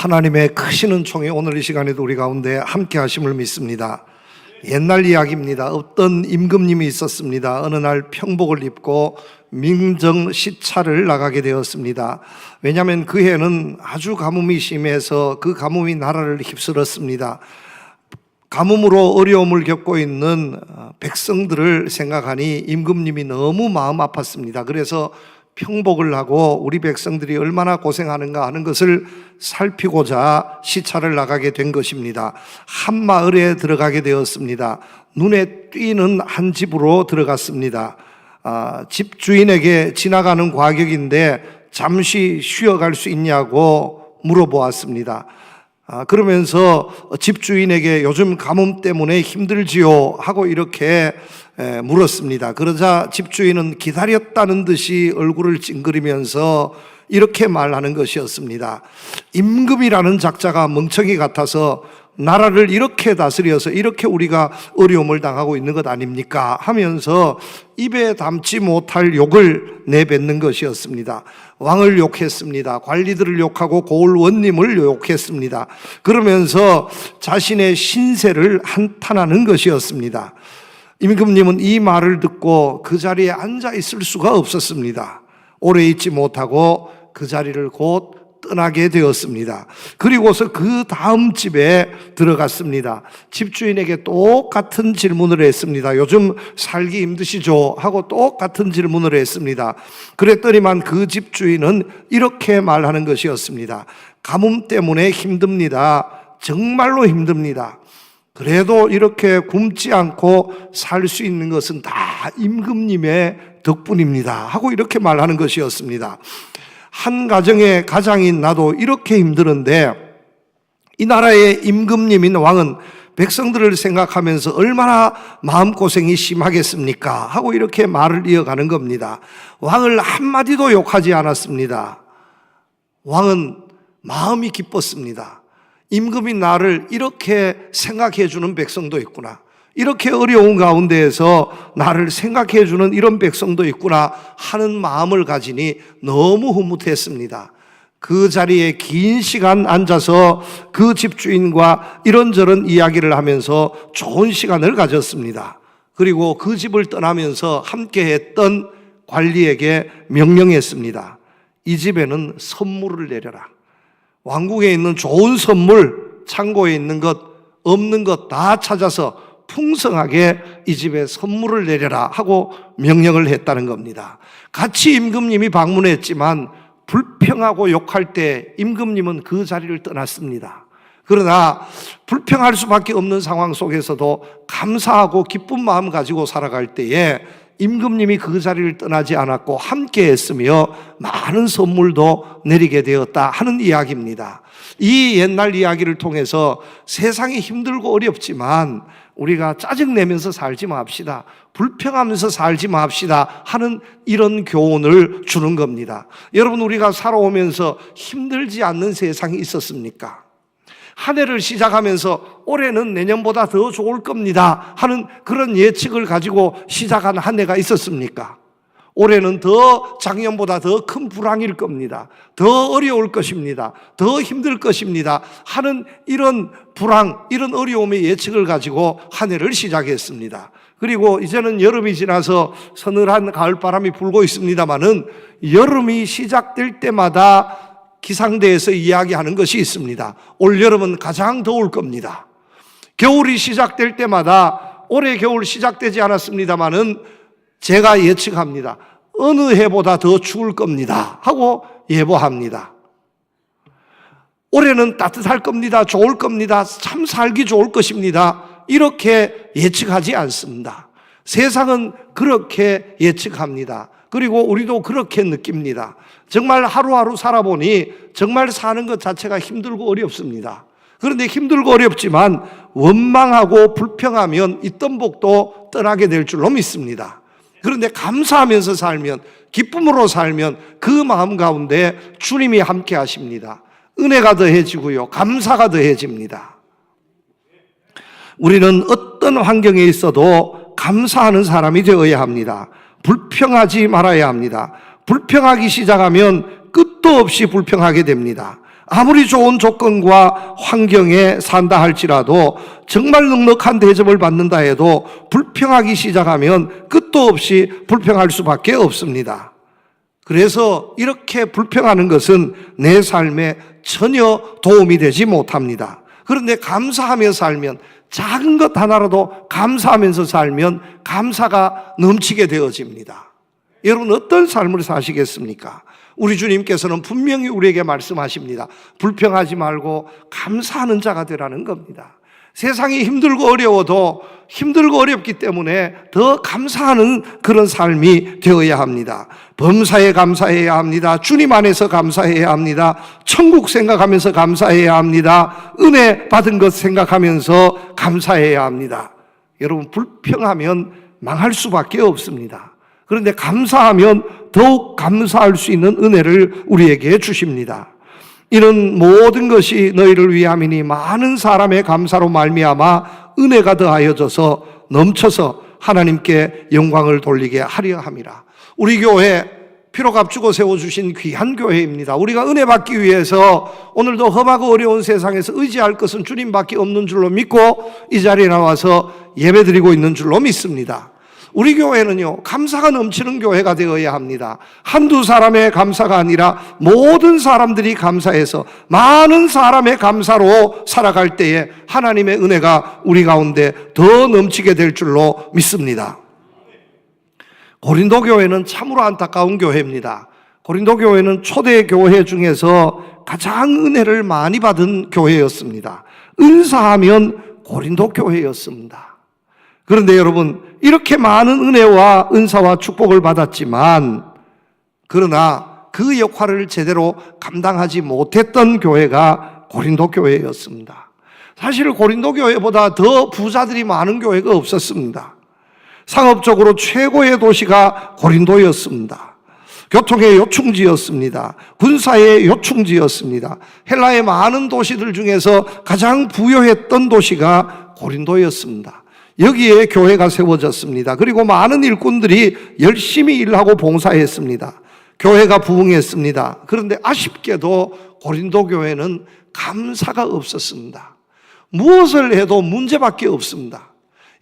하나님의 크신 은총이 오늘 이 시간에도 우리 가운데 함께 하심을 믿습니다. 옛날 이야기입니다. 어떤 임금님이 있었습니다. 어느 날 평복을 입고 민정 시차를 나가게 되었습니다. 왜냐하면 그 해는 아주 가뭄이 심해서 그 가뭄이 나라를 휩쓸었습니다. 가뭄으로 어려움을 겪고 있는 백성들을 생각하니 임금님이 너무 마음 아팠습니다. 그래서 평복을 하고 우리 백성들이 얼마나 고생하는가 하는 것을 살피고자 시차를 나가게 된 것입니다. 한 마을에 들어가게 되었습니다. 눈에 띄는 한 집으로 들어갔습니다. 집 주인에게 지나가는 과객인데 잠시 쉬어갈 수 있냐고 물어보았습니다. 그러면서 집주인에게 요즘 가뭄 때문에 힘들지요 하고 이렇게 물었습니다. 그러자 집주인은 기다렸다는 듯이 얼굴을 찡그리면서 이렇게 말하는 것이었습니다. 임금이라는 작자가 멍청이 같아서 나라를 이렇게 다스려서 이렇게 우리가 어려움을 당하고 있는 것 아닙니까? 하면서 입에 담지 못할 욕을 내뱉는 것이었습니다. 왕을 욕했습니다. 관리들을 욕하고 고을 원님을 욕했습니다. 그러면서 자신의 신세를 한탄하는 것이었습니다. 임금님은 이 말을 듣고 그 자리에 앉아 있을 수가 없었습니다. 오래 있지 못하고 그 자리를 곧 떠나게 되었습니다. 그리고서 그 다음 집에 들어갔습니다. 집주인에게 똑같은 질문을 했습니다. 요즘 살기 힘드시죠? 하고 똑같은 질문을 했습니다. 그랬더니만 그 집주인은 이렇게 말하는 것이었습니다. 가뭄 때문에 힘듭니다. 정말로 힘듭니다. 그래도 이렇게 굶지 않고 살 수 있는 것은 다 임금님의 덕분입니다. 하고 이렇게 말하는 것이었습니다. 한 가정의 가장인 나도 이렇게 힘드는데 이 나라의 임금님인 왕은 백성들을 생각하면서 얼마나 마음고생이 심하겠습니까? 하고 이렇게 말을 이어가는 겁니다. 왕을 한마디도 욕하지 않았습니다. 왕은 마음이 기뻤습니다. 임금인 나를 이렇게 생각해 주는 백성도 있구나. 이렇게 어려운 가운데에서 나를 생각해 주는 이런 백성도 있구나 하는 마음을 가지니 너무 흐뭇했습니다. 그 자리에 긴 시간 앉아서 그 집주인과 이런저런 이야기를 하면서 좋은 시간을 가졌습니다. 그리고 그 집을 떠나면서 함께 했던 관리에게 명령했습니다. 이 집에는 선물을 내려라. 왕국에 있는 좋은 선물, 창고에 있는 것, 없는 것 다 찾아서 풍성하게 이 집에 선물을 내려라 하고 명령을 했다는 겁니다. 같이 임금님이 방문했지만 불평하고 욕할 때 임금님은 그 자리를 떠났습니다. 그러나 불평할 수밖에 없는 상황 속에서도 감사하고 기쁜 마음 가지고 살아갈 때에 임금님이 그 자리를 떠나지 않았고 함께 했으며 많은 선물도 내리게 되었다 하는 이야기입니다. 이 옛날 이야기를 통해서 세상이 힘들고 어렵지만 우리가 짜증내면서 살지 맙시다. 불평하면서 살지 맙시다 하는 이런 교훈을 주는 겁니다. 여러분, 우리가 살아오면서 힘들지 않는 세상이 있었습니까? 한 해를 시작하면서 올해는 내년보다 더 좋을 겁니다 하는 그런 예측을 가지고 시작한 한 해가 있었습니까? 올해는 더 작년보다 더 큰 불황일 겁니다. 더 어려울 것입니다. 더 힘들 것입니다 하는 이런 불황, 이런 어려움의 예측을 가지고 한 해를 시작했습니다. 그리고 이제는 여름이 지나서 서늘한 가을바람이 불고 있습니다마는 여름이 시작될 때마다 기상대에서 이야기하는 것이 있습니다. 올 여름은 가장 더울 겁니다. 겨울이 시작될 때마다 올해 겨울 시작되지 않았습니다마는 제가 예측합니다. 어느 해보다 더 추울 겁니다 하고 예보합니다. 올해는 따뜻할 겁니다. 좋을 겁니다. 참 살기 좋을 것입니다. 이렇게 예측하지 않습니다. 세상은 그렇게 예측합니다. 그리고 우리도 그렇게 느낍니다. 정말 하루하루 살아보니 정말 사는 것 자체가 힘들고 어렵습니다. 그런데 힘들고 어렵지만 원망하고 불평하면 있던 복도 떠나게 될 줄로 믿습니다. 그런데 감사하면서 살면, 기쁨으로 살면 그 마음 가운데 주님이 함께 하십니다. 은혜가 더해지고요, 감사가 더해집니다. 우리는 어떤 환경에 있어도 감사하는 사람이 되어야 합니다. 불평하지 말아야 합니다. 불평하기 시작하면 끝도 없이 불평하게 됩니다. 아무리 좋은 조건과 환경에 산다 할지라도 정말 넉넉한 대접을 받는다 해도 불평하기 시작하면 끝도 없이 불평할 수밖에 없습니다. 그래서 이렇게 불평하는 것은 내 삶에 전혀 도움이 되지 못합니다. 그런데 감사하며 살면, 작은 것 하나라도 감사하면서 살면 감사가 넘치게 되어집니다. 여러분, 어떤 삶을 사시겠습니까? 우리 주님께서는 분명히 우리에게 말씀하십니다. 불평하지 말고 감사하는 자가 되라는 겁니다. 세상이 힘들고 어려워도 힘들고 어렵기 때문에 더 감사하는 그런 삶이 되어야 합니다. 범사에 감사해야 합니다. 주님 안에서 감사해야 합니다. 천국 생각하면서 감사해야 합니다. 은혜 받은 것 생각하면서 감사해야 합니다. 여러분, 불평하면 망할 수밖에 없습니다. 그런데 감사하면 더욱 감사할 수 있는 은혜를 우리에게 주십니다. 이는 모든 것이 너희를 위함이니 많은 사람의 감사로 말미암아 은혜가 더하여져서 넘쳐서 하나님께 영광을 돌리게 하려 함이라. 우리 교회 피로 값주고 세워주신 귀한 교회입니다. 우리가 은혜 받기 위해서 오늘도 험하고 어려운 세상에서 의지할 것은 주님밖에 없는 줄로 믿고 이 자리에 나와서 예배드리고 있는 줄로 믿습니다. 우리 교회는요, 감사가 넘치는 교회가 되어야 합니다. 한두 사람의 감사가 아니라 모든 사람들이 감사해서 많은 사람의 감사로 살아갈 때에 하나님의 은혜가 우리 가운데 더 넘치게 될 줄로 믿습니다. 고린도 교회는 참으로 안타까운 교회입니다. 고린도 교회는 초대 교회 중에서 가장 은혜를 많이 받은 교회였습니다. 은사하면 고린도 교회였습니다. 그런데 여러분, 이렇게 많은 은혜와 은사와 축복을 받았지만, 그러나 그 역할을 제대로 감당하지 못했던 교회가 고린도 교회였습니다. 사실 고린도 교회보다 더 부자들이 많은 교회가 없었습니다. 상업적으로 최고의 도시가 고린도였습니다. 교통의 요충지였습니다. 군사의 요충지였습니다. 헬라의 많은 도시들 중에서 가장 부유했던 도시가 고린도였습니다. 여기에 교회가 세워졌습니다. 그리고 많은 일꾼들이 열심히 일하고 봉사했습니다. 교회가 부흥했습니다. 그런데 아쉽게도 고린도 교회는 감사가 없었습니다. 무엇을 해도 문제밖에 없습니다.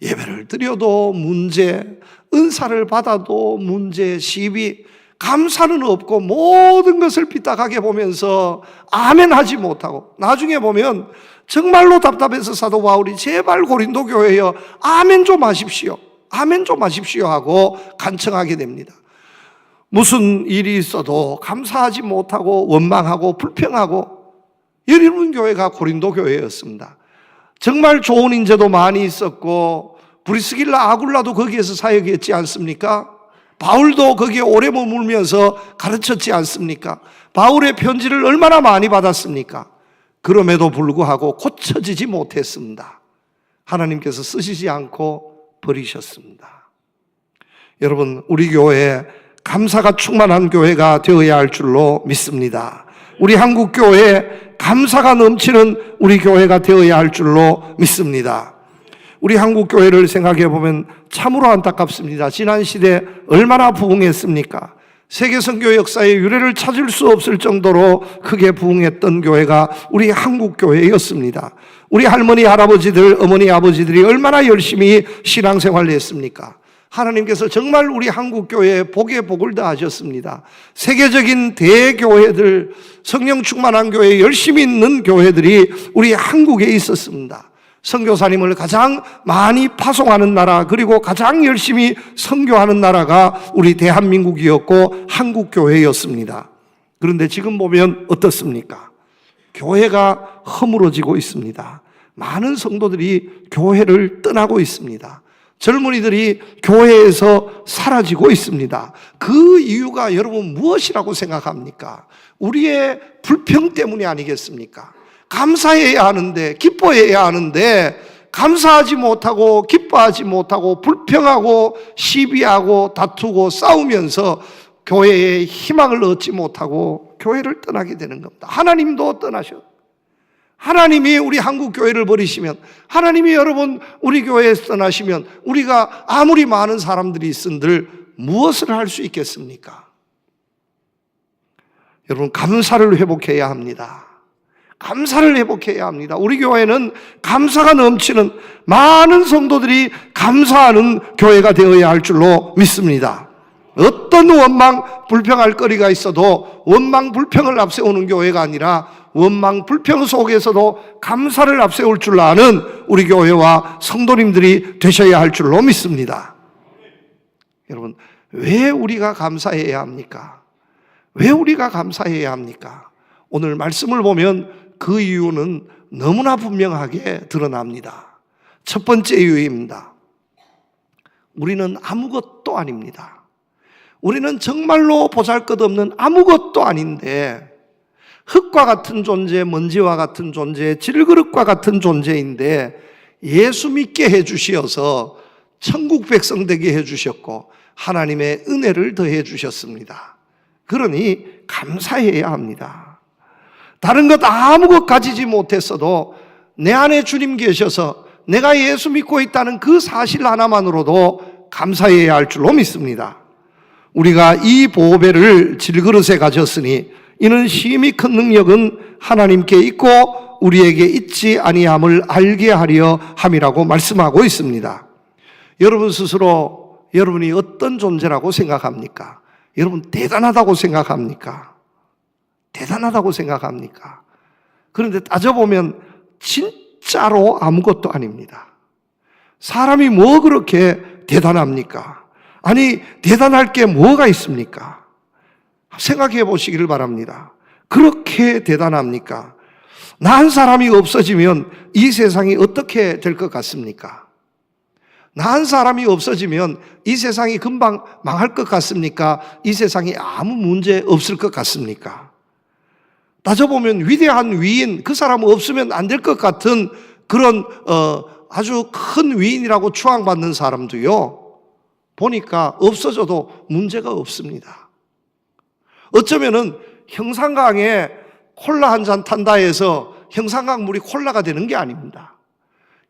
예배를 드려도 문제, 은사를 받아도 문제, 시비, 감사는 없고 모든 것을 삐딱하게 보면서 아멘 하지 못하고, 나중에 보면 정말로 답답해서 사도 바울이 제발 고린도 교회여 아멘 좀 하십시오, 아멘 좀 하십시오 하고 간청하게 됩니다. 무슨 일이 있어도 감사하지 못하고 원망하고 불평하고 이런 교회가 고린도 교회였습니다. 정말 좋은 인재도 많이 있었고 브리스길라 아굴라도 거기에서 사역했지 않습니까? 바울도 거기에 오래 머물면서 가르쳤지 않습니까? 바울의 편지를 얼마나 많이 받았습니까? 그럼에도 불구하고 고쳐지지 못했습니다. 하나님께서 쓰시지 않고 버리셨습니다. 여러분, 우리 교회 감사가 충만한 교회가 되어야 할 줄로 믿습니다. 우리 한국교회 감사가 넘치는 우리 교회가 되어야 할 줄로 믿습니다. 우리 한국교회를 생각해 보면 참으로 안타깝습니다. 지난 시대 얼마나 부흥했습니까? 세계 선교 역사의 유래를 찾을 수 없을 정도로 크게 부흥했던 교회가 우리 한국교회였습니다. 우리 할머니, 할아버지들, 어머니, 아버지들이 얼마나 열심히 신앙생활을 했습니까? 하나님께서 정말 우리 한국교회에 복에 복을 다하셨습니다. 세계적인 대교회들, 성령 충만한 교회, 열심히 있는 교회들이 우리 한국에 있었습니다. 선교사님을 가장 많이 파송하는 나라, 그리고 가장 열심히 선교하는 나라가 우리 대한민국이었고 한국교회였습니다. 그런데 지금 보면 어떻습니까? 교회가 허물어지고 있습니다. 많은 성도들이 교회를 떠나고 있습니다. 젊은이들이 교회에서 사라지고 있습니다. 그 이유가 여러분 무엇이라고 생각합니까? 우리의 불평 때문이 아니겠습니까? 감사해야 하는데, 기뻐해야 하는데 감사하지 못하고 기뻐하지 못하고 불평하고 시비하고 다투고 싸우면서 교회에 희망을 얻지 못하고 교회를 떠나게 되는 겁니다. 하나님도 떠나셨. 하나님이 우리 한국 교회를 버리시면, 하나님이 여러분 우리 교회에서 떠나시면 우리가 아무리 많은 사람들이 있은들 무엇을 할 수 있겠습니까? 여러분, 감사를 회복해야 합니다. 감사를 회복해야 합니다. 우리 교회는 감사가 넘치는 많은 성도들이 감사하는 교회가 되어야 할 줄로 믿습니다. 어떤 원망, 불평할 거리가 있어도 원망, 불평을 앞세우는 교회가 아니라 원망, 불평 속에서도 감사를 앞세울 줄 아는 우리 교회와 성도님들이 되셔야 할 줄로 믿습니다. 여러분, 왜 우리가 감사해야 합니까? 왜 우리가 감사해야 합니까? 오늘 말씀을 보면 그 이유는 너무나 분명하게 드러납니다. 첫 번째 이유입니다. 우리는 아무것도 아닙니다. 우리는 정말로 보잘것없는 아무것도 아닌데 흙과 같은 존재, 먼지와 같은 존재, 질그릇과 같은 존재인데 예수 믿게 해주시어서 천국 백성 되게 해주셨고 하나님의 은혜를 더해 주셨습니다. 그러니 감사해야 합니다. 다른 것 아무것 가지지 못했어도 내 안에 주님 계셔서 내가 예수 믿고 있다는 그 사실 하나만으로도 감사해야 할 줄로 믿습니다. 우리가 이 보배를 질그릇에 가졌으니 이는 심히 큰 능력은 하나님께 있고 우리에게 있지 아니함을 알게 하려 함이라고 말씀하고 있습니다. 여러분 스스로 여러분이 어떤 존재라고 생각합니까? 여러분 대단하다고 생각합니까? 대단하다고 생각합니까? 그런데 따져보면 진짜로 아무것도 아닙니다. 사람이 뭐 그렇게 대단합니까? 아니, 대단할 게 뭐가 있습니까? 생각해 보시기를 바랍니다. 그렇게 대단합니까? 나 한 사람이 없어지면 이 세상이 어떻게 될 것 같습니까? 나 한 사람이 없어지면 이 세상이 금방 망할 것 같습니까? 이 세상에 아무 문제 없을 것 같습니까? 따져보면 위대한 위인, 그 사람 없으면 안 될 것 같은 그런 아주 큰 위인이라고 추앙받는 사람도요, 보니까 없어져도 문제가 없습니다. 어쩌면은 형산강에 콜라 한 잔 탄다 해서 형산강 물이 콜라가 되는 게 아닙니다.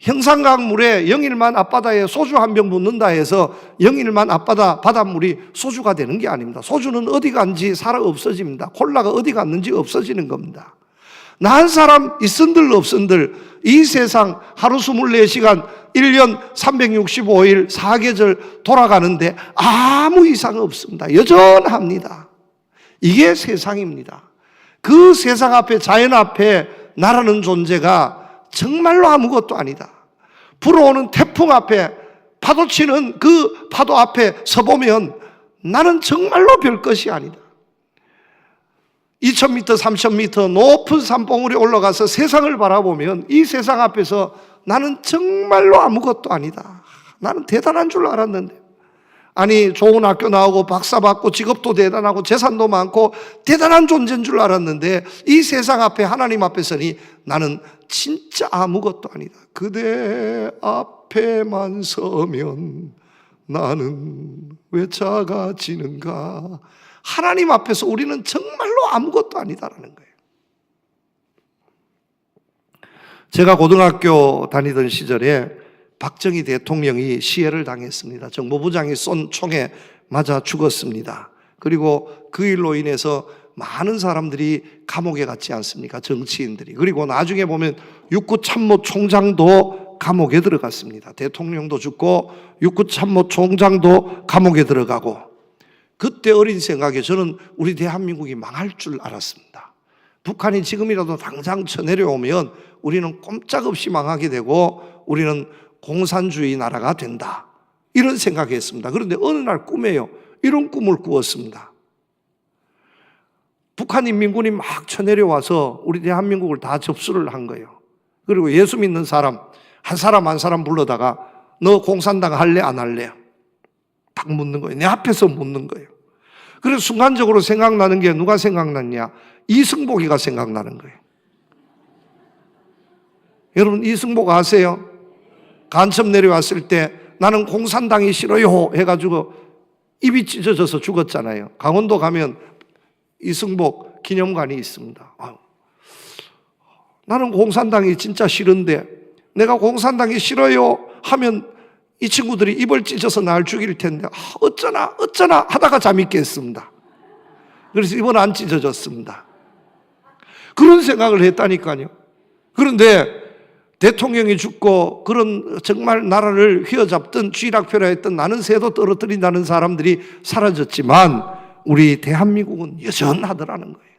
형산강 물에 영일만 앞바다에 소주 한 병 붓는다 해서 영일만 앞바다 바닷물이 소주가 되는 게 아닙니다. 소주는 어디 간지 살아 없어집니다. 콜라가 어디 갔는지 없어지는 겁니다. 나 한 사람 있은들 없은들 이 세상 하루 24시간 1년 365일 4계절 돌아가는데 아무 이상 없습니다. 여전합니다. 이게 세상입니다. 그 세상 앞에, 자연 앞에 나라는 존재가 정말로 아무것도 아니다. 불어오는 태풍 앞에, 파도치는 그 파도 앞에 서보면 나는 정말로 별것이 아니다. 2000m, 3000m 높은 산봉우리에 올라가서 세상을 바라보면 이 세상 앞에서 나는 정말로 아무것도 아니다. 나는 대단한 줄 알았는데, 아니 좋은 학교 나오고 박사 받고 직업도 대단하고 재산도 많고 대단한 존재인 줄 알았는데 이 세상 앞에 하나님 앞에 서니 나는 진짜 아무것도 아니다. 그대 앞에만 서면 나는 왜 작아지는가. 하나님 앞에서 우리는 정말로 아무것도 아니다라는 거예요. 제가 고등학교 다니던 시절에 박정희 대통령이 시해를 당했습니다. 정보부장이 쏜 총에 맞아 죽었습니다. 그리고 그 일로 인해서 많은 사람들이 감옥에 갔지 않습니까? 정치인들이. 그리고 나중에 보면 육구참모총장도 감옥에 들어갔습니다. 대통령도 죽고 육구참모총장도 감옥에 들어가고, 그때 어린 생각에 저는 우리 대한민국이 망할 줄 알았습니다. 북한이 지금이라도 당장 쳐내려오면 우리는 꼼짝없이 망하게 되고 우리는 공산주의 나라가 된다, 이런 생각했습니다. 그런데 어느 날 꿈에요, 이런 꿈을 꾸었습니다. 북한 인민군이 막 쳐내려와서 우리 대한민국을 다 접수를 한 거예요. 그리고 예수 믿는 사람 한 사람 한 사람 불러다가 너 공산당 할래 안 할래? 딱 묻는 거예요. 내 앞에서 묻는 거예요. 그래서 순간적으로 생각나는 게 누가 생각났냐? 이승복이가 생각나는 거예요. 여러분 이승복 아세요? 간첩 내려왔을 때 나는 공산당이 싫어요 해가지고 입이 찢어져서 죽었잖아요. 강원도 가면 이승복 기념관이 있습니다. 나는 공산당이 진짜 싫은데 내가 공산당이 싫어요 하면 이 친구들이 입을 찢어서 날 죽일 텐데 어쩌나 하다가 잠이 깼습니다. 그래서 입은 안 찢어졌습니다. 그런 생각을 했다니까요. 그런데 대통령이 죽고 그런 정말 나라를 휘어잡던 쥐락펴라 했던 나는 새도 떨어뜨린다는 사람들이 사라졌지만 우리 대한민국은 여전하더라는 거예요.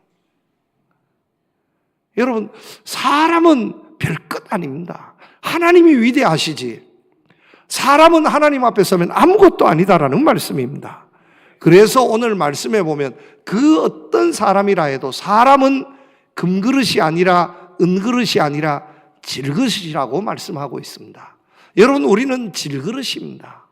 여러분, 사람은 별것 아닙니다. 하나님이 위대하시지 사람은 하나님 앞에 서면 아무것도 아니다라는 말씀입니다. 그래서 오늘 말씀에 보면 그 어떤 사람이라 해도 사람은 금그릇이 아니라 은그릇이 아니라 질그릇이라고 말씀하고 있습니다. 여러분, 우리는 질그릇입니다.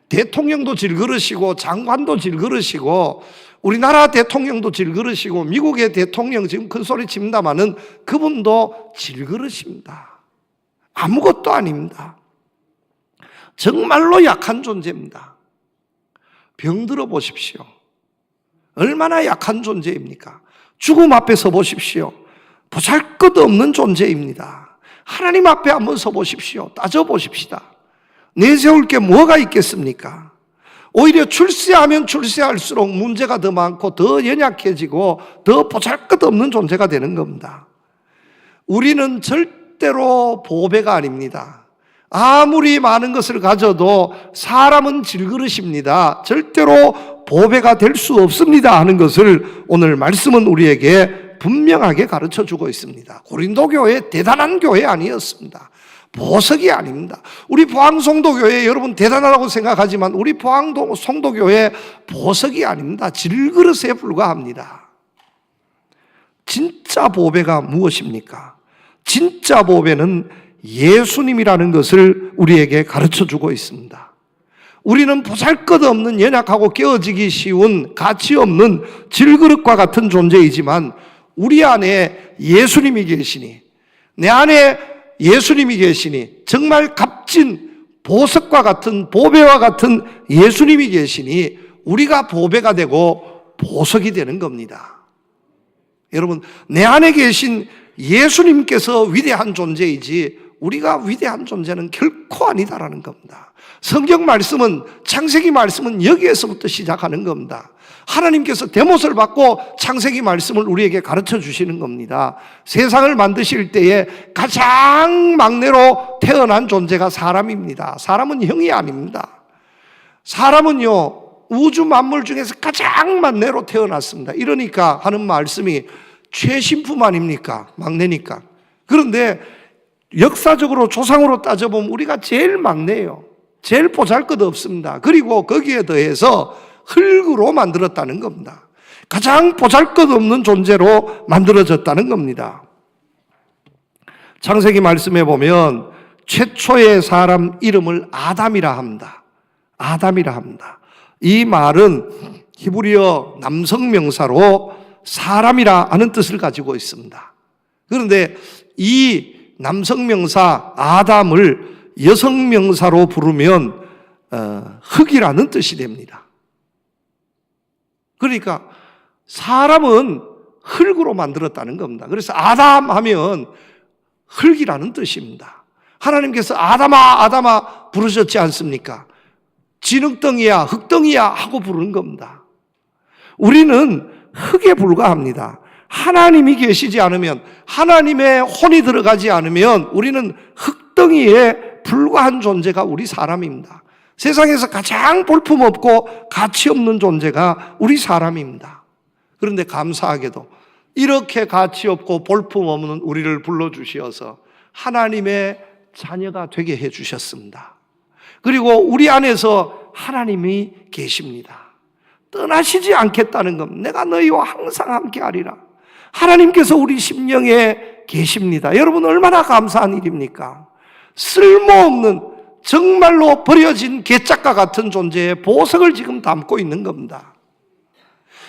대통령도 질그릇이고 장관도 질그릇이고 우리나라 대통령도 질그릇이고 미국의 대통령 지금 큰 소리 칩니다마는 그분도 질그릇입니다. 아무것도 아닙니다. 정말로 약한 존재입니다. 병들어 보십시오. 얼마나 약한 존재입니까? 죽음 앞에 서 보십시오. 보잘것없는 존재입니다. 하나님 앞에 한번 서 보십시오. 따져 보십시다. 내세울 게 뭐가 있겠습니까? 오히려 출세하면 출세할수록 문제가 더 많고 더 연약해지고 더 보잘것없는 존재가 되는 겁니다. 우리는 절대로 보배가 아닙니다. 아무리 많은 것을 가져도 사람은 질그릇입니다. 절대로 보배가 될 수 없습니다 하는 것을 오늘 말씀은 우리에게 분명하게 가르쳐주고 있습니다. 고린도 교회 대단한 교회 아니었습니다. 보석이 아닙니다. 우리 포항송도교회 여러분 대단하다고 생각하지만 우리 포항송도교회 보석이 아닙니다. 질그릇에 불과합니다. 진짜 보배가 무엇입니까? 진짜 보배는 예수님이라는 것을 우리에게 가르쳐주고 있습니다. 우리는 보잘것없는 연약하고 깨어지기 쉬운 가치 없는 질그릇과 같은 존재이지만 우리 안에 예수님이 계시니 내 안에 예수님이 계시니 정말 값진 보석과 같은 보배와 같은 예수님이 계시니 우리가 보배가 되고 보석이 되는 겁니다. 여러분, 내 안에 계신 예수님께서 위대한 존재이지 우리가 위대한 존재는 결코 아니다라는 겁니다. 성경 말씀은 창세기 말씀은 여기에서부터 시작하는 겁니다. 하나님께서 대못을 받고 창세기 말씀을 우리에게 가르쳐 주시는 겁니다. 세상을 만드실 때에 가장 막내로 태어난 존재가 사람입니다. 사람은 형이 아닙니다. 사람은요 우주 만물 중에서 가장 막내로 태어났습니다. 이러니까 하는 말씀이 최신품 아닙니까? 막내니까. 그런데 역사적으로 조상으로 따져보면 우리가 제일 막내예요. 제일 보잘것 없습니다. 그리고 거기에 더해서 흙으로 만들었다는 겁니다. 가장 보잘것없는 존재로 만들어졌다는 겁니다. 창세기 말씀에 보면 최초의 사람 이름을 아담이라 합니다. 아담이라 합니다. 이 말은 히브리어 남성 명사로 사람이라 하는 뜻을 가지고 있습니다. 그런데 이 남성 명사 아담을 여성 명사로 부르면 흙이라는 뜻이 됩니다. 그러니까 사람은 흙으로 만들었다는 겁니다. 그래서 아담 하면 흙이라는 뜻입니다. 하나님께서 아담아 아담아 부르셨지 않습니까? 진흙덩이야 흙덩이야 하고 부르는 겁니다. 우리는 흙에 불과합니다. 하나님이 계시지 않으면 하나님의 혼이 들어가지 않으면 우리는 흙덩이에 불과한 존재가 우리 사람입니다. 세상에서 가장 볼품없고 가치없는 존재가 우리 사람입니다. 그런데 감사하게도 이렇게 가치없고 볼품없는 우리를 불러주셔서 하나님의 자녀가 되게 해주셨습니다. 그리고 우리 안에서 하나님이 계십니다. 떠나시지 않겠다는 것, 내가 너희와 항상 함께하리라. 하나님께서 우리 심령에 계십니다. 여러분 얼마나 감사한 일입니까? 쓸모없는 정말로 버려진 개짝과 같은 존재의 보석을 지금 담고 있는 겁니다.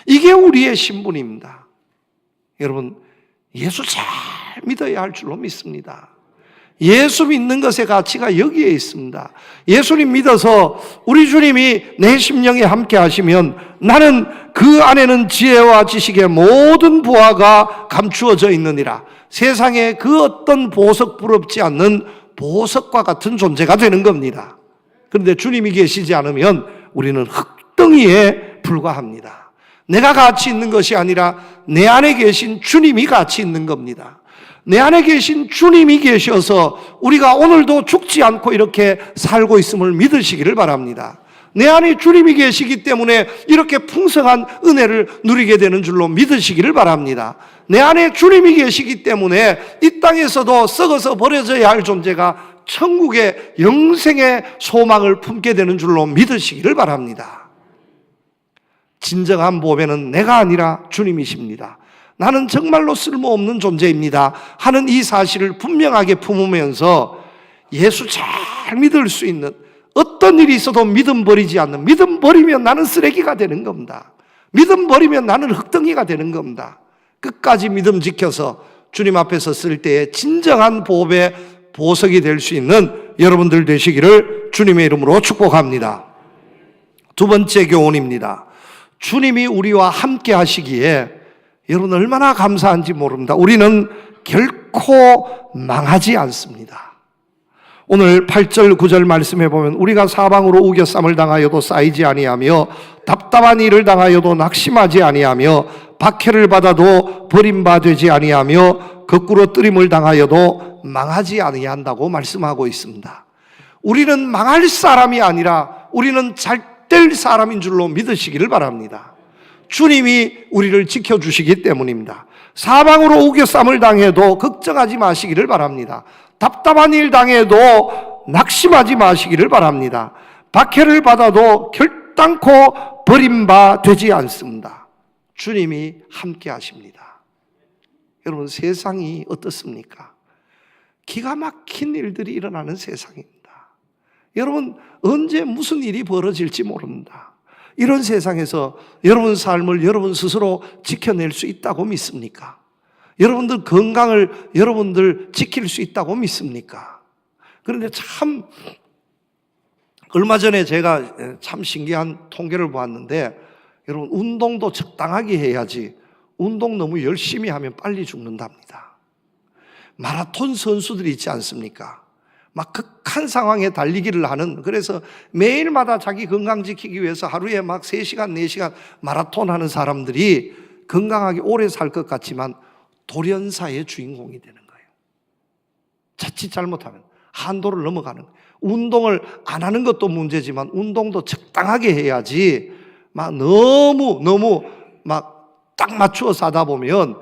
이게 우리의 신분입니다. 여러분 예수 잘 믿어야 할 줄로 믿습니다. 예수 믿는 것의 가치가 여기에 있습니다. 예수님 믿어서 우리 주님이 내 심령에 함께 하시면 나는 그 안에는 지혜와 지식의 모든 부하가 감추어져 있느니라. 세상에 그 어떤 보석 부럽지 않는 보석과 같은 존재가 되는 겁니다. 그런데 주님이 계시지 않으면 우리는 흙덩이에 불과합니다. 내가 가치 있는 것이 아니라 내 안에 계신 주님이 가치 있는 겁니다. 내 안에 계신 주님이 계셔서 우리가 오늘도 죽지 않고 이렇게 살고 있음을 믿으시기를 바랍니다. 내 안에 주님이 계시기 때문에 이렇게 풍성한 은혜를 누리게 되는 줄로 믿으시기를 바랍니다. 내 안에 주님이 계시기 때문에 이 땅에서도 썩어서 버려져야 할 존재가 천국의 영생의 소망을 품게 되는 줄로 믿으시기를 바랍니다. 진정한 보배는 내가 아니라 주님이십니다. 나는 정말로 쓸모없는 존재입니다 하는 이 사실을 분명하게 품으면서 예수 잘 믿을 수 있는, 어떤 일이 있어도 믿음 버리지 않는, 믿음 버리면 나는 쓰레기가 되는 겁니다. 믿음 버리면 나는 흙덩이가 되는 겁니다. 끝까지 믿음 지켜서 주님 앞에 섰을 때에 진정한 보배, 보석이 될 수 있는 여러분들 되시기를 주님의 이름으로 축복합니다. 두 번째 교훈입니다. 주님이 우리와 함께 하시기에 여러분 얼마나 감사한지 모릅니다. 우리는 결코 망하지 않습니다. 오늘 8절 9절 말씀해 보면 우리가 사방으로 우겨쌈을 당하여도 쌓이지 아니하며 답답한 일을 당하여도 낙심하지 아니하며 박해를 받아도 버림받지 아니하며 거꾸로 뜨림을 당하여도 망하지 아니한다고 말씀하고 있습니다. 우리는 망할 사람이 아니라 우리는 잘 될 사람인 줄로 믿으시기를 바랍니다. 주님이 우리를 지켜주시기 때문입니다. 사방으로 우겨쌈을 당해도 걱정하지 마시기를 바랍니다. 답답한 일 당해도 낙심하지 마시기를 바랍니다. 박해를 받아도 결단코 버림바 되지 않습니다. 주님이 함께 하십니다. 여러분, 세상이 어떻습니까? 기가 막힌 일들이 일어나는 세상입니다. 여러분, 언제 무슨 일이 벌어질지 모릅니다. 이런 세상에서 여러분 삶을 여러분 스스로 지켜낼 수 있다고 믿습니까? 여러분들 건강을 여러분들 지킬 수 있다고 믿습니까? 그런데 참 얼마 전에 제가 참 신기한 통계를 보았는데, 여러분, 운동도 적당하게 해야지 운동 너무 열심히 하면 빨리 죽는답니다. 마라톤 선수들이 있지 않습니까? 막 극한 상황에 달리기를 하는, 그래서 매일마다 자기 건강 지키기 위해서 하루에 막 3시간, 4시간 마라톤 하는 사람들이 건강하게 오래 살 것 같지만 돌연사의 주인공이 되는 거예요. 자칫 잘못하면 한도를 넘어가는 거예요. 운동을 안 하는 것도 문제지만 운동도 적당하게 해야지 막 너무 막 딱 맞추어서 하다 보면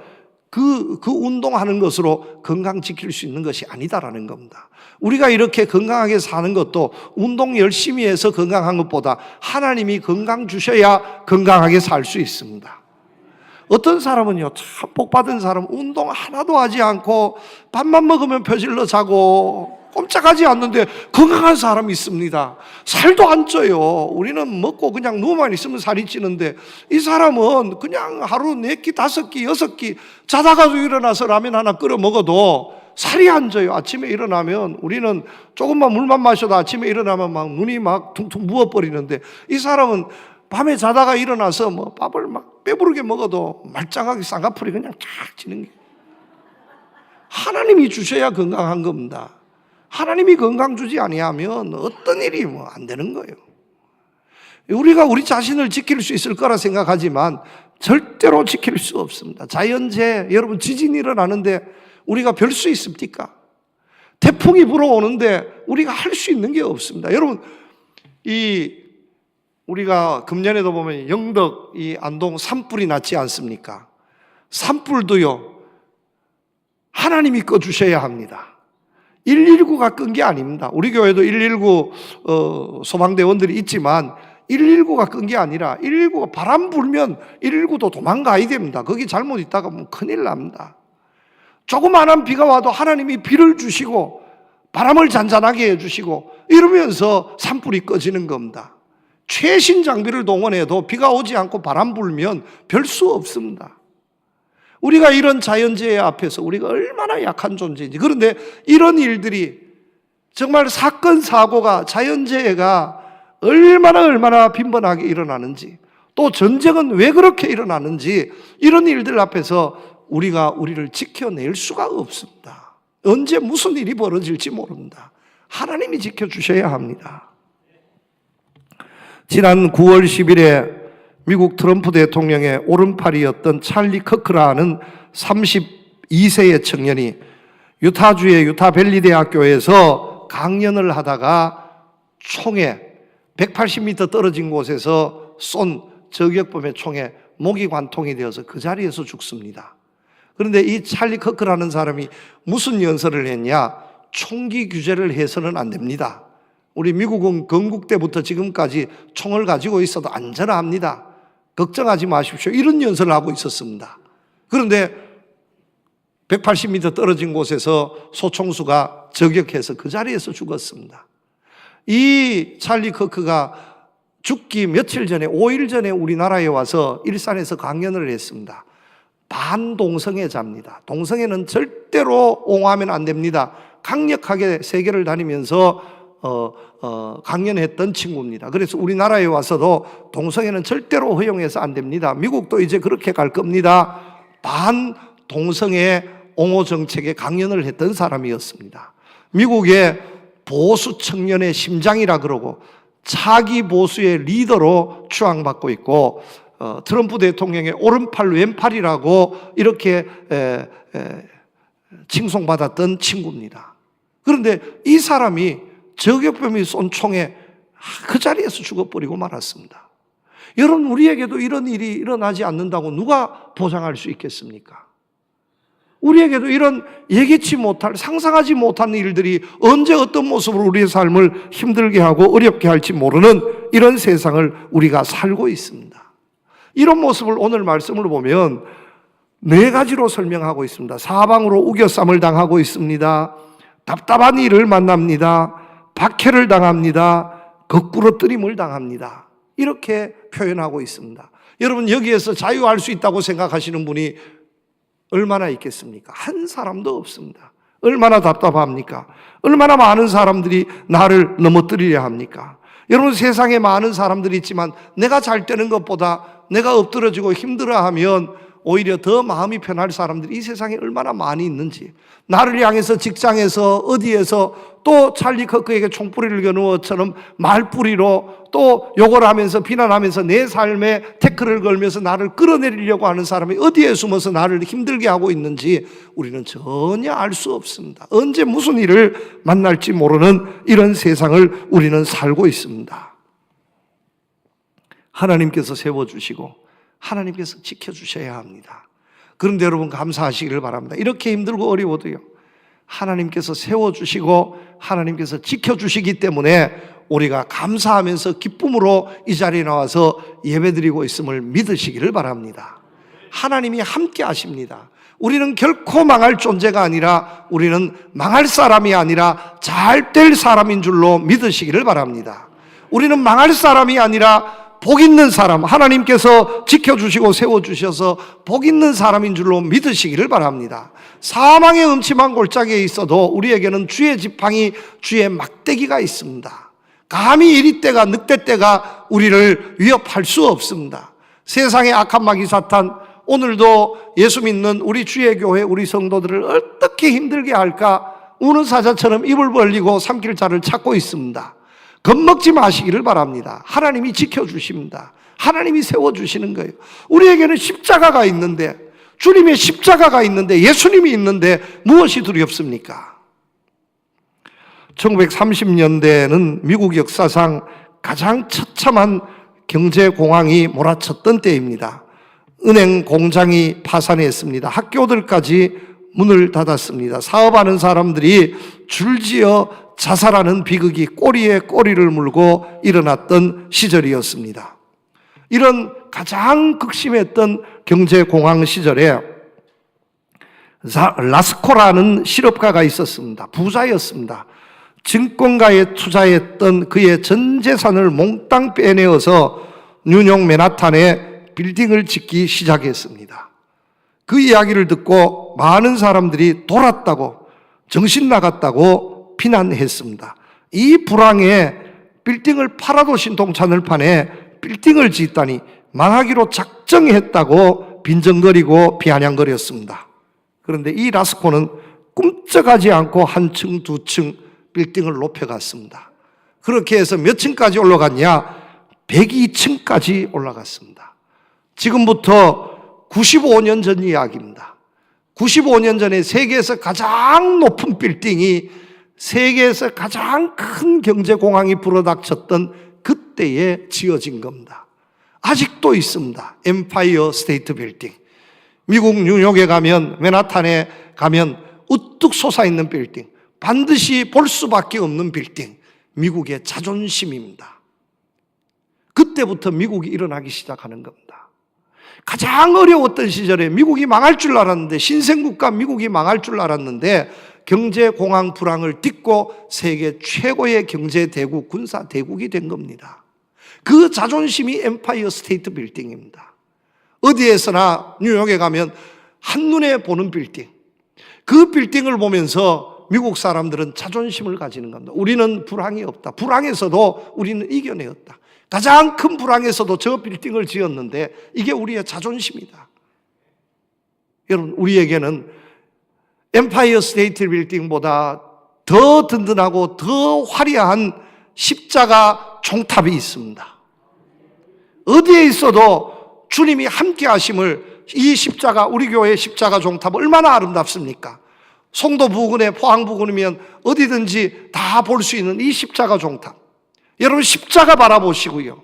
그 운동하는 것으로 건강 지킬 수 있는 것이 아니다라는 겁니다. 우리가 이렇게 건강하게 사는 것도 운동 열심히 해서 건강한 것보다 하나님이 건강 주셔야 건강하게 살 수 있습니다. 어떤 사람은요, 참 복받은 사람, 운동 하나도 하지 않고 밥만 먹으면 펴질러 자고 꼼짝하지 않는데 건강한 사람이 있습니다. 살도 안 쪄요. 우리는 먹고 그냥 누워만 있으면 살이 찌는데 이 사람은 그냥 하루 4끼, 5끼, 6끼 자다가도 일어나서 라면 하나 끓여 먹어도 살이 안 쪄요. 아침에 일어나면 우리는 조금만 물만 마셔도 아침에 일어나면 막 눈이 막 퉁퉁 부어버리는데 이 사람은 밤에 자다가 일어나서 뭐 밥을 막 배부르게 먹어도 말짱하게 쌍꺼풀이 그냥 쫙 지는 게, 하나님이 주셔야 건강한 겁니다. 하나님이 건강 주지 아니하면 어떤 일이 뭐 안 되는 거예요. 우리가 우리 자신을 지킬 수 있을 거라 생각하지만 절대로 지킬 수 없습니다. 자연재해, 여러분 지진이 일어나는데 우리가 별 수 있습니까? 태풍이 불어오는데 우리가 할 수 있는 게 없습니다. 여러분, 우리가 금년에도 보면 영덕 이 안동 산불이 났지 않습니까? 산불도요, 하나님이 꺼주셔야 합니다. 119가 끈 게 아닙니다. 우리 교회도 119 소방대원들이 있지만 119가 끈 게 아니라 119가 바람 불면 119도 도망가야 됩니다. 거기 잘못 있다가 뭐 큰일 납니다. 조그마한 비가 와도 하나님이 비를 주시고 바람을 잔잔하게 해주시고 이러면서 산불이 꺼지는 겁니다. 최신 장비를 동원해도 비가 오지 않고 바람 불면 별 수 없습니다. 우리가 이런 자연재해 앞에서 우리가 얼마나 약한 존재인지. 그런데 이런 일들이 정말 사건, 사고가, 자연재해가 얼마나 빈번하게 일어나는지, 또 전쟁은 왜 그렇게 일어나는지, 이런 일들 앞에서 우리가 우리를 지켜낼 수가 없습니다. 언제 무슨 일이 벌어질지 모릅니다. 하나님이 지켜주셔야 합니다. 지난 9월 10일에 미국 트럼프 대통령의 오른팔이었던 찰리 커크라는 32세의 청년이 유타주의 유타밸리 대학교에서 강연을 하다가 총에 180m 떨어진 곳에서 쏜 저격범의 총에 목이 관통이 되어서 그 자리에서 죽습니다. 그런데 이 찰리 커크라는 사람이 무슨 연설을 했냐? 총기 규제를 해서는 안 됩니다. 우리 미국은 건국 때부터 지금까지 총을 가지고 있어도 안전합니다. 걱정하지 마십시오. 이런 연설을 하고 있었습니다. 그런데 180m 떨어진 곳에서 소총수가 저격해서 그 자리에서 죽었습니다. 이 찰리 커크가 죽기 며칠 전에, 5일 전에 우리나라에 와서 일산에서 강연을 했습니다. 반동성애자입니다. 동성애는 절대로 옹호하면 안 됩니다. 강력하게 세계를 다니면서 강연했던 친구입니다. 그래서 우리나라에 와서도 동성애는 절대로 허용해서 안 됩니다. 미국도 이제 그렇게 갈 겁니다. 반동성애 옹호 정책에 강연을 했던 사람이었습니다. 미국의 보수 청년의 심장이라 그러고 차기 보수의 리더로 추앙받고 있고 트럼프 대통령의 오른팔 왼팔이라고 이렇게 칭송받았던 친구입니다. 그런데 이 사람이 저격범이 쏜 총에 그 자리에서 죽어버리고 말았습니다. 여러분, 우리에게도 이런 일이 일어나지 않는다고 누가 보장할 수 있겠습니까? 우리에게도 이런 예기치 못할, 상상하지 못한 일들이 언제 어떤 모습으로 우리의 삶을 힘들게 하고 어렵게 할지 모르는 이런 세상을 우리가 살고 있습니다. 이런 모습을 오늘 말씀을 보면 4가지로 설명하고 있습니다. 사방으로 우겨쌈을 당하고 있습니다. 답답한 일을 만납니다. 박해를 당합니다. 거꾸로 뜨림을 당합니다. 이렇게 표현하고 있습니다. 여러분, 여기에서 자유할 수 있다고 생각하시는 분이 얼마나 있겠습니까? 한 사람도 없습니다. 얼마나 답답합니까? 얼마나 많은 사람들이 나를 넘어뜨리려 합니까? 여러분, 세상에 많은 사람들이 있지만 내가 잘 되는 것보다 내가 엎드러지고 힘들어하면 오히려 더 마음이 편할 사람들이 이 세상에 얼마나 많이 있는지, 나를 향해서 직장에서 어디에서 또 찰리 커크에게 총뿌리를 겨누은 것처럼 말뿌리로 또 욕을 하면서 비난하면서 내 삶에 태클을 걸면서 나를 끌어내리려고 하는 사람이 어디에 숨어서 나를 힘들게 하고 있는지 우리는 전혀 알 수 없습니다. 언제 무슨 일을 만날지 모르는 이런 세상을 우리는 살고 있습니다. 하나님께서 세워주시고 하나님께서 지켜주셔야 합니다. 그런데 여러분, 감사하시기를 바랍니다. 이렇게 힘들고 어려워도요, 하나님께서 세워주시고 하나님께서 지켜주시기 때문에 우리가 감사하면서 기쁨으로 이 자리에 나와서 예배드리고 있음을 믿으시기를 바랍니다. 하나님이 함께 하십니다. 우리는 결코 망할 존재가 아니라, 우리는 망할 사람이 아니라 잘 될 사람인 줄로 믿으시기를 바랍니다. 우리는 망할 사람이 아니라 복 있는 사람, 하나님께서 지켜주시고 세워주셔서 복 있는 사람인 줄로 믿으시기를 바랍니다. 사망의 음침한 골짜기에 있어도 우리에게는 주의 지팡이, 주의 막대기가 있습니다. 감히 이리때가 늑대때가 우리를 위협할 수 없습니다. 세상의 악한 마귀 사탄, 오늘도 예수 믿는 우리 주의 교회, 우리 성도들을 어떻게 힘들게 할까 우는 사자처럼 입을 벌리고 삼킬 자를 찾고 있습니다. 겁먹지 마시기를 바랍니다. 하나님이 지켜주십니다. 하나님이 세워주시는 거예요. 우리에게는 십자가가 있는데, 주님의 십자가가 있는데, 예수님이 있는데 무엇이 두렵습니까? 1930년대에는 미국 역사상 가장 처참한 경제공황이 몰아쳤던 때입니다. 은행 공장이 파산했습니다. 학교들까지 문을 닫았습니다. 사업하는 사람들이 줄지어 자살하는 비극이 꼬리에 꼬리를 물고 일어났던 시절이었습니다. 이런 가장 극심했던 경제공황 시절에 라스코라는 실업가가 있었습니다. 부자였습니다. 증권가에 투자했던 그의 전 재산을 몽땅 빼내어서 뉴욕 맨하탄에 빌딩을 짓기 시작했습니다. 그 이야기를 듣고 많은 사람들이 돌았다고, 정신 나갔다고 비난했습니다. 이 불황에 빌딩을 팔아도 신통찮을 판에 빌딩을 짓다니 망하기로 작정했다고 빈정거리고 비아냥거렸습니다. 그런데 이 라스코는 꿈쩍하지 않고 한 층, 두 층 빌딩을 높여갔습니다. 그렇게 해서 몇 층까지 올라갔냐? 102층까지 올라갔습니다. 지금부터 95년 전 이야기입니다. 95년 전에 세계에서 가장 높은 빌딩이, 세계에서 가장 큰 경제공황이 불어닥쳤던 그때에 지어진 겁니다. 아직도 있습니다. 엠파이어 스테이트 빌딩. 미국 뉴욕에 가면, 맨하탄에 가면 우뚝 솟아있는 빌딩, 반드시 볼 수밖에 없는 빌딩, 미국의 자존심입니다. 그때부터 미국이 일어나기 시작하는 겁니다. 가장 어려웠던 시절에 미국이 망할 줄 알았는데, 신생국가 미국이 망할 줄 알았는데 경제공황 불황을 딛고 세계 최고의 경제대국, 군사대국이 된 겁니다. 그 자존심이 엠파이어 스테이트 빌딩입니다. 어디에서나 뉴욕에 가면 한눈에 보는 빌딩, 그 빌딩을 보면서 미국 사람들은 자존심을 가지는 겁니다. 우리는 불황이 없다. 불황에서도 우리는 이겨내었다. 가장 큰 불황에서도 저 빌딩을 지었는데 이게 우리의 자존심이다. 여러분, 우리에게는 엠파이어 스테이트 빌딩보다 더 든든하고 더 화려한 십자가 종탑이 있습니다. 어디에 있어도 주님이 함께 하심을, 이 십자가, 우리 교회의 십자가 종탑 얼마나 아름답습니까? 송도 부근에, 포항 부근이면 어디든지 다 볼 수 있는 이 십자가 종탑. 여러분, 십자가 바라보시고요.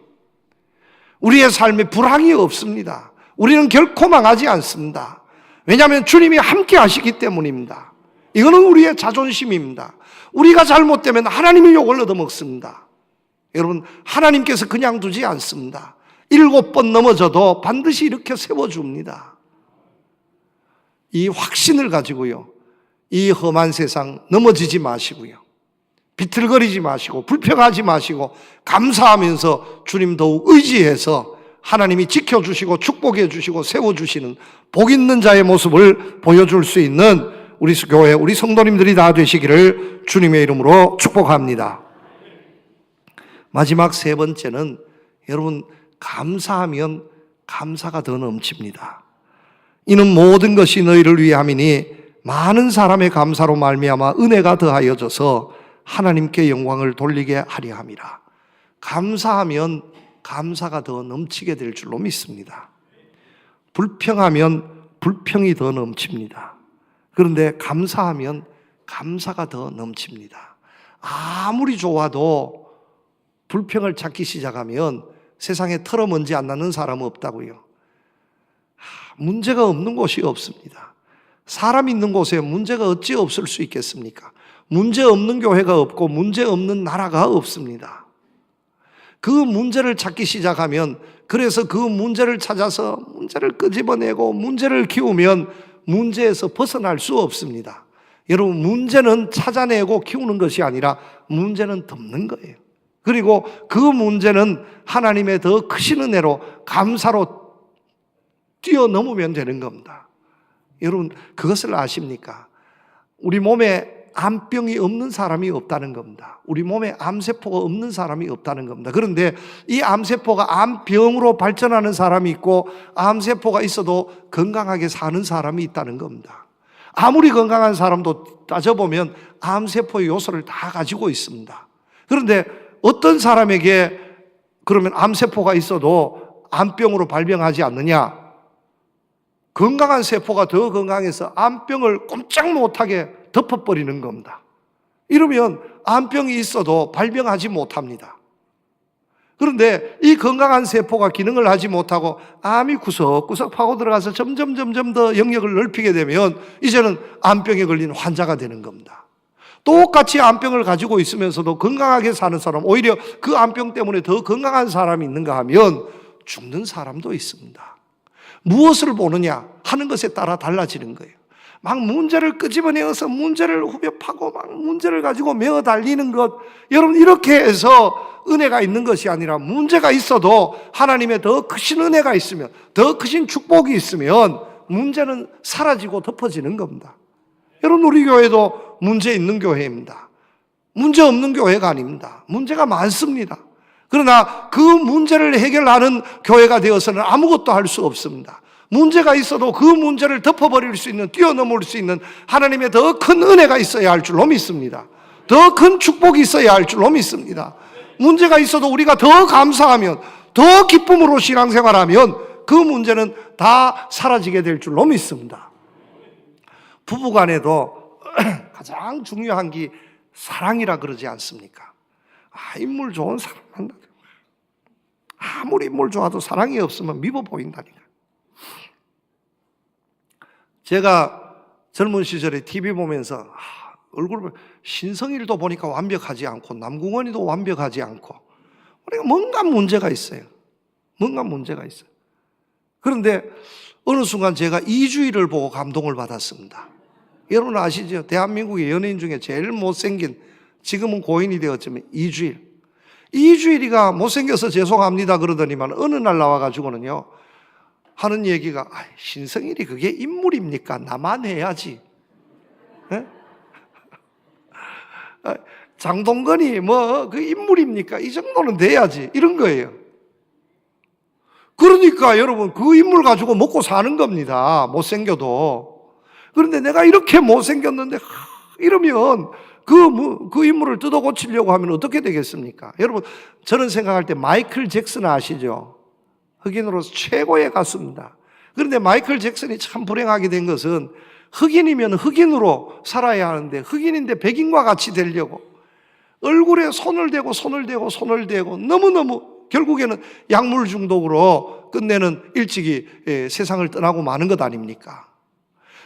우리의 삶에 불황이 없습니다. 우리는 결코 망하지 않습니다. 왜냐하면 주님이 함께 하시기 때문입니다. 이거는 우리의 자존심입니다. 우리가 잘못되면 하나님이 욕을 얻어먹습니다. 여러분, 하나님께서 그냥 두지 않습니다. 7번 넘어져도 반드시 이렇게 세워줍니다. 이 확신을 가지고요, 이 험한 세상 넘어지지 마시고요, 비틀거리지 마시고 불평하지 마시고 감사하면서 주님 더욱 의지해서 하나님이 지켜주시고 축복해 주시고 세워주시는 복 있는 자의 모습을 보여줄 수 있는 우리 교회, 우리 성도님들이 다 되시기를 주님의 이름으로 축복합니다. 마지막 세 번째는, 여러분, 감사하면 감사가 더 넘칩니다. 이는 모든 것이 너희를 위함이니 많은 사람의 감사로 말미암아 은혜가 더하여져서 하나님께 영광을 돌리게 하려 함이라. 감사하면 감사가 더 넘치게 될 줄로 믿습니다. 불평하면 불평이 더 넘칩니다. 그런데 감사하면 감사가 더 넘칩니다. 아무리 좋아도 불평을 찾기 시작하면 세상에 털어먼지 안 나는 사람은 없다고요. 문제가 없는 곳이 없습니다. 사람 있는 곳에 문제가 어찌 없을 수 있겠습니까? 문제 없는 교회가 없고 문제 없는 나라가 없습니다. 그 문제를 찾기 시작하면, 그래서 그 문제를 찾아서 문제를 끄집어내고 문제를 키우면 문제에서 벗어날 수 없습니다. 여러분, 문제는 찾아내고 키우는 것이 아니라 문제는 덮는 거예요. 그리고 그 문제는 하나님의 더 크신 은혜로, 감사로 뛰어넘으면 되는 겁니다. 여러분, 그것을 아십니까? 우리 몸에 암병이 없는 사람이 없다는 겁니다. 우리 몸에 암세포가 없는 사람이 없다는 겁니다. 그런데 이 암세포가 암병으로 발전하는 사람이 있고, 암세포가 있어도 건강하게 사는 사람이 있다는 겁니다. 아무리 건강한 사람도 따져보면 암세포의 요소를 다 가지고 있습니다. 그런데 어떤 사람에게 그러면 암세포가 있어도 암병으로 발병하지 않느냐? 건강한 세포가 더 건강해서 암병을 꼼짝 못하게 덮어버리는 겁니다. 이러면 암병이 있어도 발병하지 못합니다. 그런데 이 건강한 세포가 기능을 하지 못하고 암이 구석구석 파고 들어가서 점점 더 영역을 넓히게 되면 이제는 암병에 걸린 환자가 되는 겁니다. 똑같이 암병을 가지고 있으면서도 건강하게 사는 사람, 오히려 그 암병 때문에 더 건강한 사람이 있는가 하면 죽는 사람도 있습니다. 무엇을 보느냐 하는 것에 따라 달라지는 거예요. 막 문제를 끄집어내어서 문제를 후벼 파고 막 문제를 가지고 메어 달리는 것, 여러분, 이렇게 해서 은혜가 있는 것이 아니라, 문제가 있어도 하나님의 더 크신 은혜가 있으면, 더 크신 축복이 있으면 문제는 사라지고 덮어지는 겁니다. 여러분, 우리 교회도 문제 있는 교회입니다. 문제 없는 교회가 아닙니다. 문제가 많습니다. 그러나 그 문제를 해결하는 교회가 되어서는 아무것도 할 수 없습니다. 문제가 있어도 그 문제를 덮어버릴 수 있는, 뛰어넘을 수 있는 하나님의 더 큰 은혜가 있어야 할 줄로 믿습니다. 더 큰 축복이 있어야 할 줄로 믿습니다. 문제가 있어도 우리가 더 감사하면, 더 기쁨으로 신앙생활하면 그 문제는 다 사라지게 될 줄로 믿습니다. 부부간에도 가장 중요한 게 사랑이라 그러지 않습니까? 인물 좋은 사람 만나요. 아무리 인물 좋아도 사랑이 없으면 미워 보인다니까. 제가 젊은 시절에 TV 보면서 얼굴을 신성일도 보니까 완벽하지 않고 남궁원이도 완벽하지 않고 그러니까 뭔가 문제가 있어요. 뭔가 문제가 있어요. 그런데 어느 순간 제가 이주일을 보고 감동을 받았습니다. 여러분 아시죠? 대한민국의 연예인 중에 제일 못생긴, 지금은 고인이 되었지만 이주일이가 못생겨서 죄송합니다 그러더니만 어느 날 나와가지고는요 하는 얘기가 신성일이 그게 인물입니까? 나만 해야지. 네? 장동건이 뭐 그 인물입니까? 이 정도는 돼야지. 이런 거예요. 그러니까 여러분 그 인물 가지고 먹고 사는 겁니다. 못생겨도. 그런데 내가 이렇게 못생겼는데 이러면 그 인물을 뜯어 고치려고 하면 어떻게 되겠습니까? 여러분 저는 생각할 때 마이클 잭슨 아시죠? 흑인으로서 최고의 가수입니다. 그런데 마이클 잭슨이 참 불행하게 된 것은 흑인이면 흑인으로 살아야 하는데 흑인인데 백인과 같이 되려고 얼굴에 손을 대고 너무너무 결국에는 약물 중독으로 끝내는 일찍이 세상을 떠나고 마는 것 아닙니까?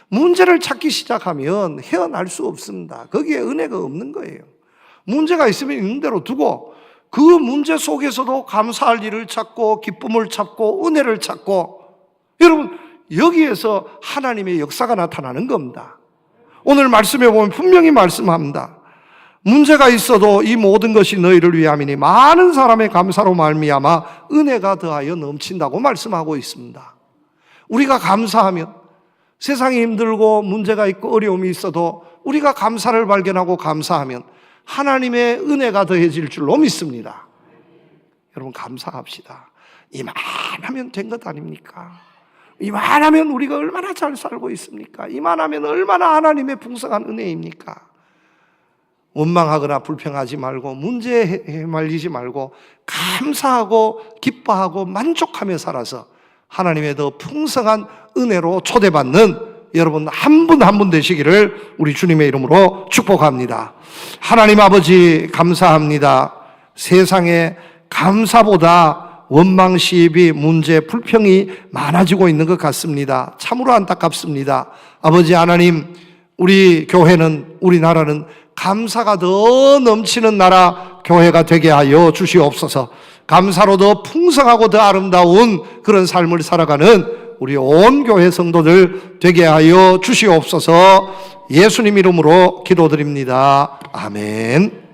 문제를 찾기 시작하면 헤어날 수 없습니다. 거기에 은혜가 없는 거예요. 문제가 있으면 있는 대로 두고 그 문제 속에서도 감사할 일을 찾고 기쁨을 찾고 은혜를 찾고 여러분 여기에서 하나님의 역사가 나타나는 겁니다. 오늘 말씀에 보면 분명히 말씀합니다. 문제가 있어도 이 모든 것이 너희를 위함이니 많은 사람의 감사로 말미암아 은혜가 더하여 넘친다고 말씀하고 있습니다. 우리가 감사하면 세상이 힘들고 문제가 있고 어려움이 있어도 우리가 감사를 발견하고 감사하면 하나님의 은혜가 더해질 줄로 믿습니다. 여러분 감사합시다. 이만하면 된 것 아닙니까? 이만하면 우리가 얼마나 잘 살고 있습니까? 이만하면 얼마나 하나님의 풍성한 은혜입니까? 원망하거나 불평하지 말고 문제에 말리지 말고 감사하고 기뻐하고 만족하며 살아서 하나님의 더 풍성한 은혜로 초대받는 여러분 한 분 한 분 되시기를 우리 주님의 이름으로 축복합니다. 하나님 아버지 감사합니다. 세상에 감사보다 원망, 시비, 문제, 불평이 많아지고 있는 것 같습니다. 참으로 안타깝습니다. 아버지 하나님, 우리 교회는, 우리나라는 감사가 더 넘치는 나라 교회가 되게 하여 주시옵소서. 감사로 더 풍성하고 더 아름다운 그런 삶을 살아가는 우리 온 교회 성도들 되게 하여 주시옵소서. 예수님 이름으로 기도드립니다. 아멘.